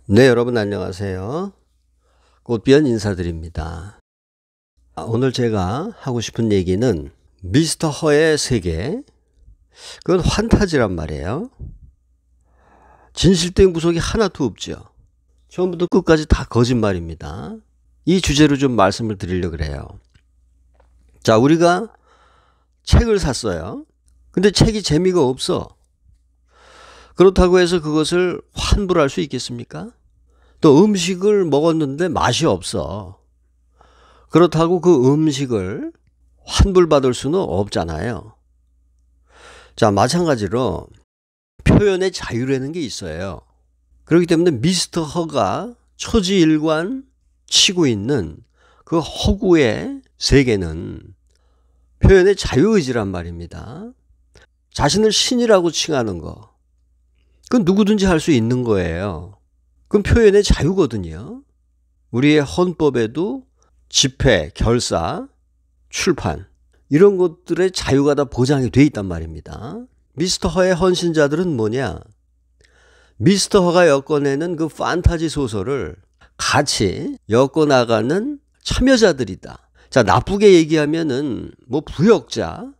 네, 여러분 안녕하세요. 꽃비연 인사드립니다. 오늘 제가 하고 싶은 얘기는 미스터 허의 세계, 그건 환타지란 말이에요. 진실된 구석이 하나도 없죠. 처음부터 끝까지 다 거짓말입니다. 이 주제로 좀 말씀을 드리려고 그래요. 자, 우리가 책을 샀어요. 근데 책이 재미가 없어. 그렇다고 해서 그것을 환불할 수 있겠습니까? 또 음식을 먹었는데 맛이 없어. 그렇다고 그 음식을 환불받을 수는 없잖아요. 자, 마찬가지로 표현의 자유라는 게 있어요. 그렇기 때문에 미스터 허가 초지일관 치고 있는 그 허구의 세계는 표현의 자유의지란 말입니다. 자신을 신이라고 칭하는 거, 그건 누구든지 할 수 있는 거예요. 그건 표현의 자유거든요. 우리의 헌법에도 집회, 결사, 출판 이런 것들의 자유가 다 보장이 돼 있단 말입니다. 미스터 허의 헌신자들은 뭐냐? 미스터 허가 엮어내는 그 판타지 소설을 같이 엮어나가는 참여자들이다. 자, 나쁘게 얘기하면은 뭐 부역자,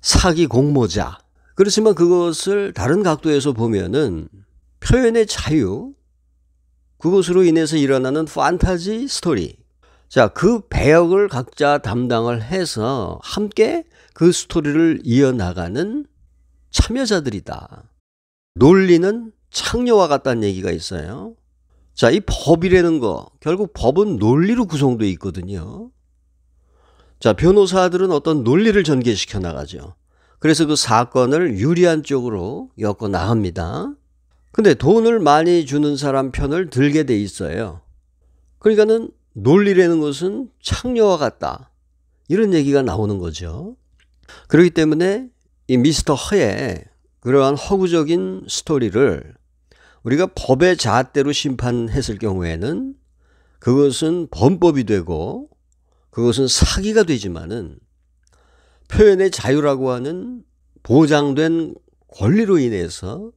사기 공모자. 그렇지만 그것을 다른 각도에서 보면은 표현의 자유, 그것으로 인해서 일어나는 판타지 스토리. 자, 그 배역을 각자 담당을 해서 함께 그 스토리를 이어나가는 참여자들이다. 논리는 창녀와 같다는 얘기가 있어요. 자, 이 법이라는 거, 결국 법은 논리로 구성되어 있거든요. 자, 변호사들은 어떤 논리를 전개시켜 나가죠. 그래서 그 사건을 유리한 쪽으로 엮어 나갑니다. 근데 돈을 많이 주는 사람 편을 들게 돼 있어요. 그러니까는 논리라는 것은 창녀와 같다. 이런 얘기가 나오는 거죠. 그렇기 때문에 이 미스터 허의 그러한 허구적인 스토리를 우리가 법의 잣대로 심판했을 경우에는 그것은 범법이 되고 그것은 사기가 되지만은 표현의 자유라고 하는 보장된 권리로 인해서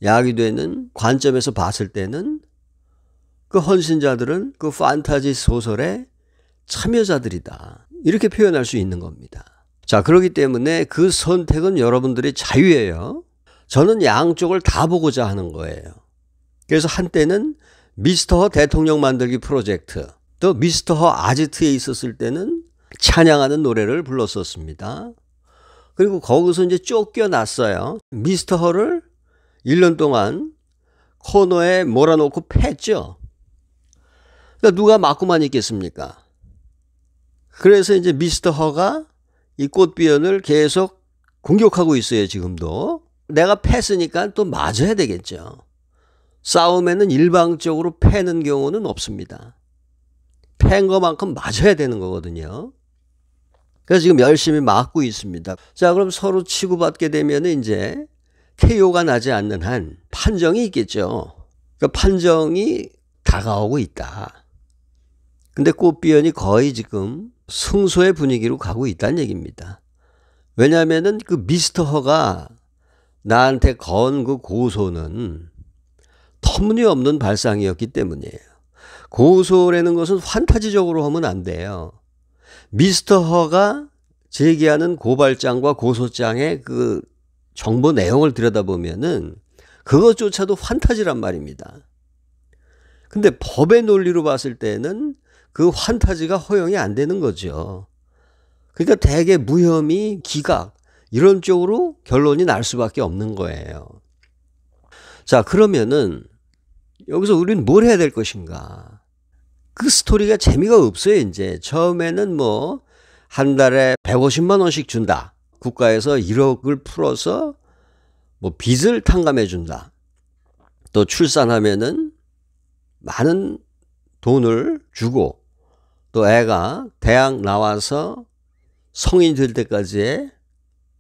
야기되는 관점에서 봤을 때는 그 헌신자들은 그 판타지 소설의 참여자들이다. 이렇게 표현할 수 있는 겁니다. 자, 그렇기 때문에 그 선택은 여러분들의 자유예요. 저는 양쪽을 다 보고자 하는 거예요. 그래서 한때는 미스터 허 대통령 만들기 프로젝트, 또 미스터 허 아지트에 있었을 때는 찬양하는 노래를 불렀었습니다. 그리고 거기서 이제 쫓겨났어요. 미스터 허를 1년 동안 코너에 몰아놓고 팼죠. 그러니까 누가 맞고만 있겠습니까? 그래서 이제 미스터 허가 이 꽃비연을 계속 공격하고 있어요, 지금도. 내가 팼으니까 또 맞아야 되겠죠. 싸움에는 일방적으로 패는 경우는 없습니다. 팬 것만큼 맞아야 되는 거거든요. 그래서 지금 열심히 맞고 있습니다. 자, 그럼 서로 치고받게 되면 이제 KO가 나지 않는 한 판정이 있겠죠. 그러니까 판정이 다가오고 있다. 근데 꽃비연이 거의 지금 승소의 분위기로 가고 있다는 얘기입니다. 왜냐하면은 그 미스터 허가 나한테 건 그 고소는 터무니없는 발상이었기 때문이에요. 고소라는 것은 판타지적으로 하면 안 돼요. 미스터 허가 제기하는 고발장과 고소장의 그 정보 내용을 들여다보면은 그것조차도 판타지란 말입니다. 근데 법의 논리로 봤을 때는 그 판타지가 허용이 안 되는 거죠. 그러니까 대개 무혐의, 기각 이런 쪽으로 결론이 날 수밖에 없는 거예요. 자, 그러면은 여기서 우리는 뭘 해야 될 것인가? 그 스토리가 재미가 없어요. 이제 처음에는 뭐 한 달에 150만 원씩 준다. 국가에서 1억을 풀어서 뭐 빚을 탕감해 준다. 또 출산하면은 많은 돈을 주고 또 애가 대학 나와서 성인이 될 때까지의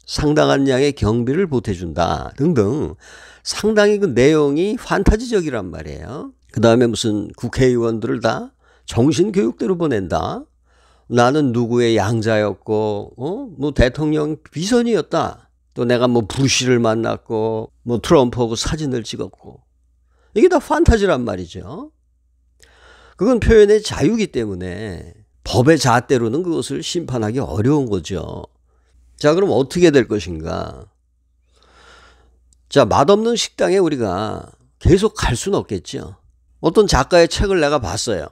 상당한 양의 경비를 보태준다 등등 상당히 그 내용이 판타지적이란 말이에요. 그 다음에 무슨 국회의원들을 다 정신교육대로 보낸다. 나는 누구의 양자였고 뭐 대통령 비선이었다. 또 내가 뭐 부시를 만났고 뭐 트럼프하고 사진을 찍었고 이게 다 판타지란 말이죠. 그건 표현의 자유이기 때문에 법의 잣대로는 그것을 심판하기 어려운 거죠. 자, 그럼 어떻게 될 것인가? 자, 맛없는 식당에 우리가 계속 갈 수는 없겠죠. 어떤 작가의 책을 내가 봤어요.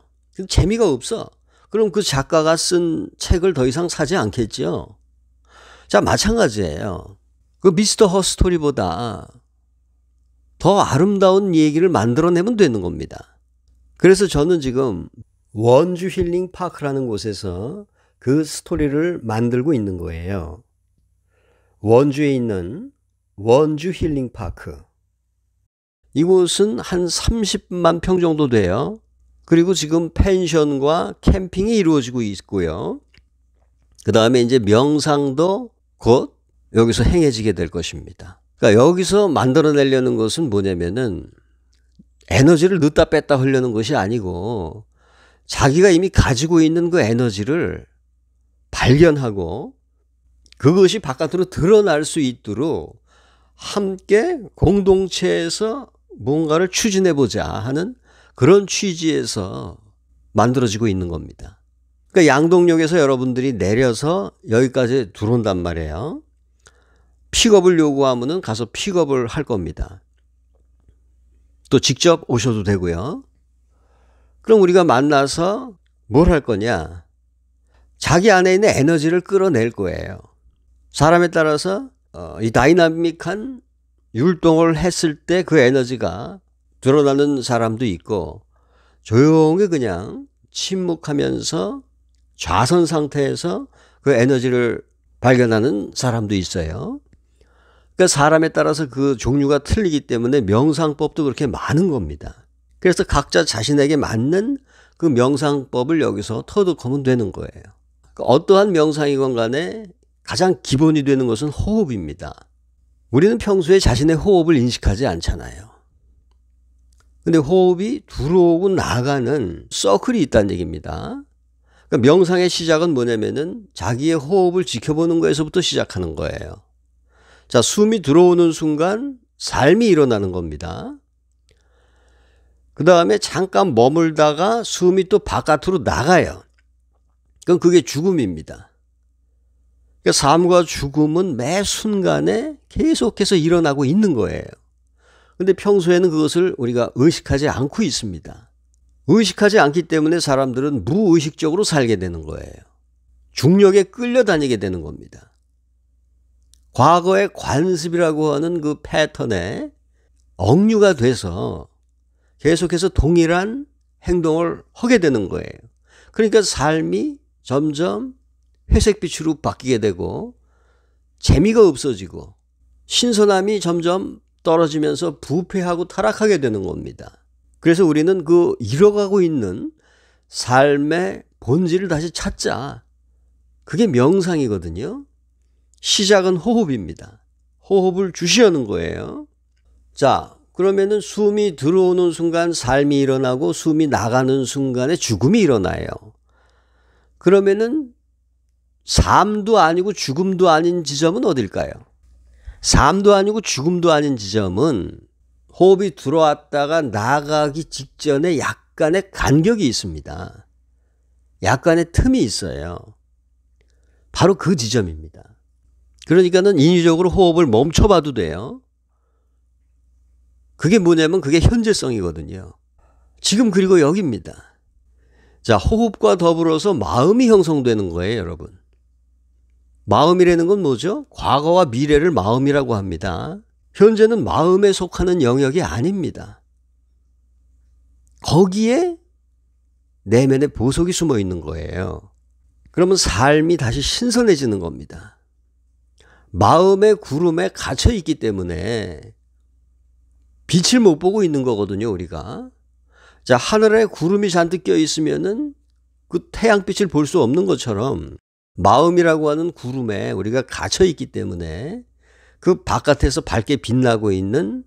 재미가 없어. 그럼 그 작가가 쓴 책을 더 이상 사지 않겠죠. 자, 마찬가지예요. 그 미스터 허스토리보다 더 아름다운 얘기를 만들어내면 되는 겁니다. 그래서 저는 지금 원주 힐링 파크라는 곳에서 그 스토리를 만들고 있는 거예요. 원주에 있는 원주 힐링 파크. 이곳은 한 30만 평 정도 돼요. 그리고 지금 펜션과 캠핑이 이루어지고 있고요. 그 다음에 이제 명상도 곧 여기서 행해지게 될 것입니다. 그러니까 여기서 만들어내려는 것은 뭐냐면은 에너지를 넣다 뺐다 하려는 것이 아니고 자기가 이미 가지고 있는 그 에너지를 발견하고 그것이 바깥으로 드러날 수 있도록 함께 공동체에서 뭔가를 추진해보자 하는 그런 취지에서 만들어지고 있는 겁니다. 그러니까 양동역에서 여러분들이 내려서 여기까지 들어온단 말이에요. 픽업을 요구하면은 가서 픽업을 할 겁니다. 또 직접 오셔도 되고요. 그럼 우리가 만나서 뭘 할 거냐? 자기 안에 있는 에너지를 끌어낼 거예요. 사람에 따라서 이 다이나믹한 율동을 했을 때 그 에너지가 드러나는 사람도 있고 조용히 그냥 침묵하면서 좌선 상태에서 그 에너지를 발견하는 사람도 있어요. 그러니까 사람에 따라서 그 종류가 틀리기 때문에 명상법도 그렇게 많은 겁니다. 그래서 각자 자신에게 맞는 그 명상법을 여기서 터득하면 되는 거예요. 그러니까 어떠한 명상이건 간에 가장 기본이 되는 것은 호흡입니다. 우리는 평소에 자신의 호흡을 인식하지 않잖아요. 근데 호흡이 들어오고 나가는 서클이 있다는 얘기입니다. 그러니까 명상의 시작은 뭐냐면은 자기의 호흡을 지켜보는 거에서부터 시작하는 거예요. 자, 숨이 들어오는 순간 삶이 일어나는 겁니다. 그 다음에 잠깐 머물다가 숨이 또 바깥으로 나가요. 그럼 그게 죽음입니다. 그러니까 삶과 죽음은 매 순간에 계속해서 일어나고 있는 거예요. 근데 평소에는 그것을 우리가 의식하지 않고 있습니다. 의식하지 않기 때문에 사람들은 무의식적으로 살게 되는 거예요. 중력에 끌려다니게 되는 겁니다. 과거의 관습이라고 하는 그 패턴에 억류가 돼서 계속해서 동일한 행동을 하게 되는 거예요. 그러니까 삶이 점점 회색빛으로 바뀌게 되고 재미가 없어지고 신선함이 점점 떨어지면서 부패하고 타락하게 되는 겁니다. 그래서 우리는 그 잃어가고 있는 삶의 본질을 다시 찾자. 그게 명상이거든요. 시작은 호흡입니다. 호흡을 주시하는 거예요. 자, 그러면은 숨이 들어오는 순간 삶이 일어나고 숨이 나가는 순간에 죽음이 일어나요. 그러면은 삶도 아니고 죽음도 아닌 지점은 어딜까요? 삶도 아니고 죽음도 아닌 지점은 호흡이 들어왔다가 나가기 직전에 약간의 간격이 있습니다. 약간의 틈이 있어요. 바로 그 지점입니다. 그러니까는 인위적으로 호흡을 멈춰봐도 돼요. 그게 뭐냐면 그게 현재성이거든요. 지금 그리고 여기입니다. 자, 호흡과 더불어서 마음이 형성되는 거예요, 여러분. 마음이라는 건 뭐죠? 과거와 미래를 마음이라고 합니다. 현재는 마음에 속하는 영역이 아닙니다. 거기에 내면의 보석이 숨어 있는 거예요. 그러면 삶이 다시 신선해지는 겁니다. 마음의 구름에 갇혀 있기 때문에 빛을 못 보고 있는 거거든요, 우리가. 자, 하늘에 구름이 잔뜩 껴 있으면은 그 태양빛을 볼 수 없는 것처럼 마음이라고 하는 구름에 우리가 갇혀 있기 때문에 그 바깥에서 밝게 빛나고 있는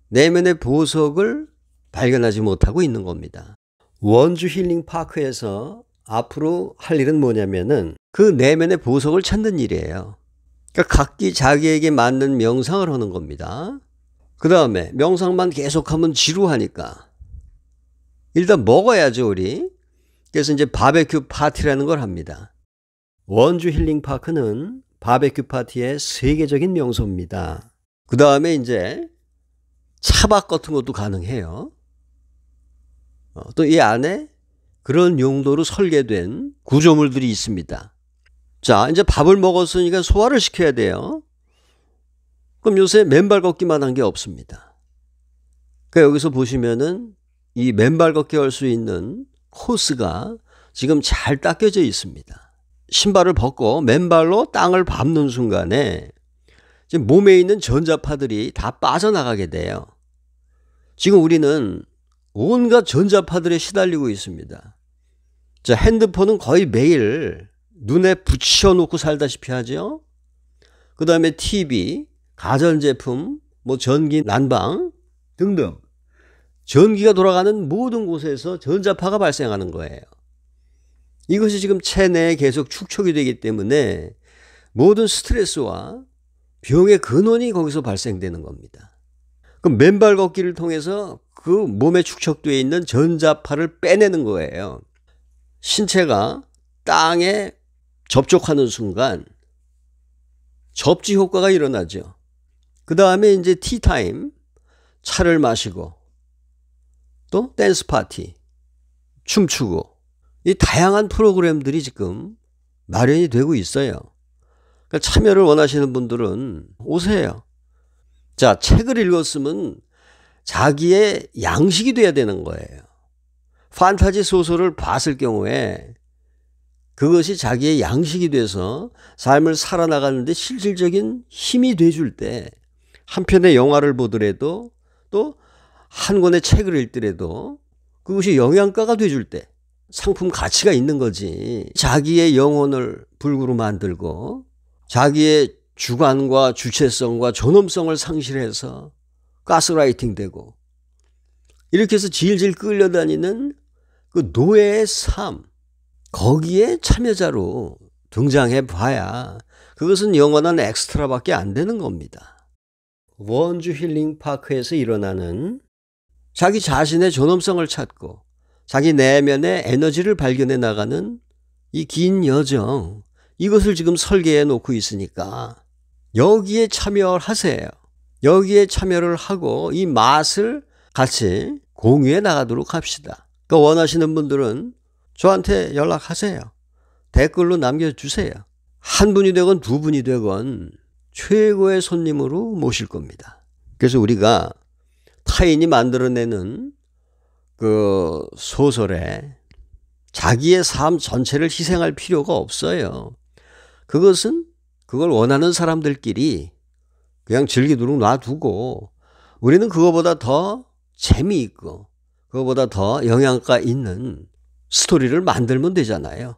내면의 보석을 발견하지 못하고 있는 겁니다. 원주 힐링 파크에서 앞으로 할 일은 뭐냐면은 그 내면의 보석을 찾는 일이에요. 그러니까 각기 자기에게 맞는 명상을 하는 겁니다. 그 다음에 명상만 계속하면 지루하니까 일단 먹어야죠, 우리. 그래서 이제 바베큐 파티라는 걸 합니다. 원주 힐링파크는 바베큐 파티의 세계적인 명소입니다. 그 다음에 이제 차박 같은 것도 가능해요. 또 이 안에 그런 용도로 설계된 구조물들이 있습니다. 자, 이제 밥을 먹었으니까 소화를 시켜야 돼요. 그럼 요새 맨발 걷기만 한 게 없습니다. 그러니까 여기서 보시면은 이 맨발 걷기 할 수 있는 코스가 지금 잘 닦여져 있습니다. 신발을 벗고 맨발로 땅을 밟는 순간에 지금 몸에 있는 전자파들이 다 빠져나가게 돼요. 지금 우리는 온갖 전자파들에 시달리고 있습니다. 자, 핸드폰은 거의 매일 눈에 붙여놓고 살다시피 하죠. 그 다음에 TV, 가전제품, 뭐 전기, 난방 등등 전기가 돌아가는 모든 곳에서 전자파가 발생하는 거예요. 이것이 지금 체내에 계속 축적이 되기 때문에 모든 스트레스와 병의 근원이 거기서 발생되는 겁니다. 그럼 맨발 걷기를 통해서 그 몸에 축적되어 있는 전자파를 빼내는 거예요. 신체가 땅에 접촉하는 순간 접지 효과가 일어나죠. 그 다음에 이제 티타임, 차를 마시고 또 댄스 파티, 춤추고 이 다양한 프로그램들이 지금 마련이 되고 있어요. 그러니까 참여를 원하시는 분들은 오세요. 자, 책을 읽었으면 자기의 양식이 돼야 되는 거예요. 판타지 소설을 봤을 경우에 그것이 자기의 양식이 돼서 삶을 살아나가는데 실질적인 힘이 돼줄 때, 한 편의 영화를 보더라도 또 한 권의 책을 읽더라도 그것이 영양가가 돼줄 때 상품 가치가 있는 거지. 자기의 영혼을 불구로 만들고 자기의 주관과 주체성과 존엄성을 상실해서 가스라이팅 되고 이렇게 해서 질질 끌려다니는 그 노예의 삶, 거기에 참여자로 등장해 봐야 그것은 영원한 엑스트라밖에 안 되는 겁니다. 원주 힐링파크에서 일어나는 자기 자신의 존엄성을 찾고 자기 내면의 에너지를 발견해 나가는 이 긴 여정, 이것을 지금 설계해 놓고 있으니까 여기에 참여하세요. 여기에 참여를 하고 이 맛을 같이 공유해 나가도록 합시다. 그러니까 원하시는 분들은 저한테 연락하세요. 댓글로 남겨주세요. 한 분이 되건 두 분이 되건 최고의 손님으로 모실 겁니다. 그래서 우리가 타인이 만들어내는 그 소설에 자기의 삶 전체를 희생할 필요가 없어요. 그것은 그걸 원하는 사람들끼리 그냥 즐기도록 놔두고 우리는 그거보다 더 재미있고 그거보다 더 영양가 있는 스토리를 만들면 되잖아요.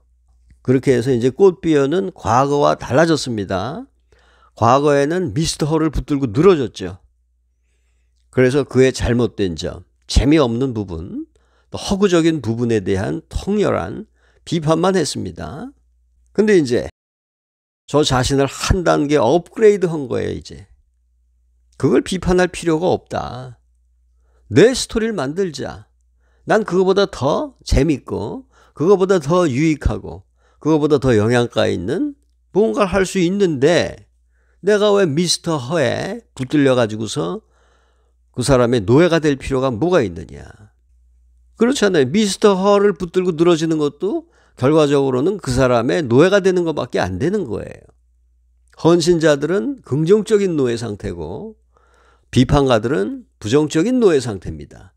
그렇게 해서 이제 꽃비어는 과거와 달라졌습니다. 과거에는 미스터 허를 붙들고 늘어졌죠. 그래서 그의 잘못된 점, 재미없는 부분, 또 허구적인 부분에 대한 통렬한 비판만 했습니다. 근데 이제 저 자신을 한 단계 업그레이드 한 거예요, 이제. 그걸 비판할 필요가 없다. 내 스토리를 만들자. 난 그거보다 더 재밌고, 그거보다 더 유익하고, 그거보다 더 영양가 있는 뭔가를 할 수 있는데, 내가 왜 미스터 허에 붙들려 가지고서 그 사람의 노예가 될 필요가 뭐가 있느냐. 그렇잖아요. 미스터 허를 붙들고 늘어지는 것도 결과적으로는 그 사람의 노예가 되는 것밖에 안 되는 거예요. 헌신자들은 긍정적인 노예 상태고 비판가들은 부정적인 노예 상태입니다.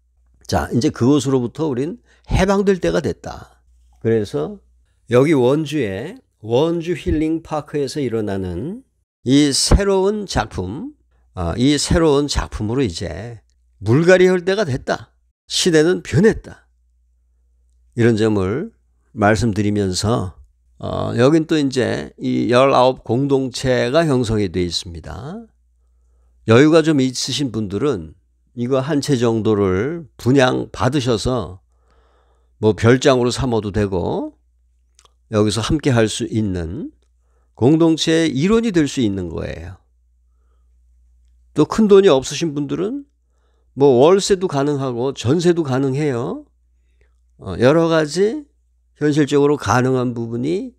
자, 이제 그것으로부터 우린 해방될 때가 됐다. 그래서 여기 원주의 원주 힐링파크에서 일어나는 이 새로운 작품, 이 새로운 작품으로 이제 물갈이 할 때가 됐다. 시대는 변했다. 이런 점을 말씀드리면서 여긴 또 이제 이 19 공동체가 형성이 되어 있습니다. 여유가 좀 있으신 분들은 이거 한 채 정도를 분양 받으셔서 뭐 별장으로 삼아도 되고 여기서 함께 할 수 있는 공동체의 일원이 될 수 있는 거예요. 또 큰 돈이 없으신 분들은 뭐 월세도 가능하고 전세도 가능해요. 여러 가지 현실적으로 가능한 부분이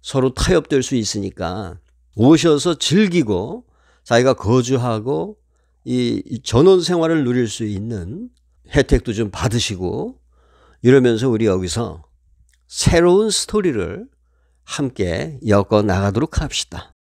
서로 타협될 수 있으니까 오셔서 즐기고 자기가 거주하고 이 전원 생활을 누릴 수 있는 혜택도 좀 받으시고 이러면서 우리 여기서 새로운 스토리를 함께 엮어 나가도록 합시다.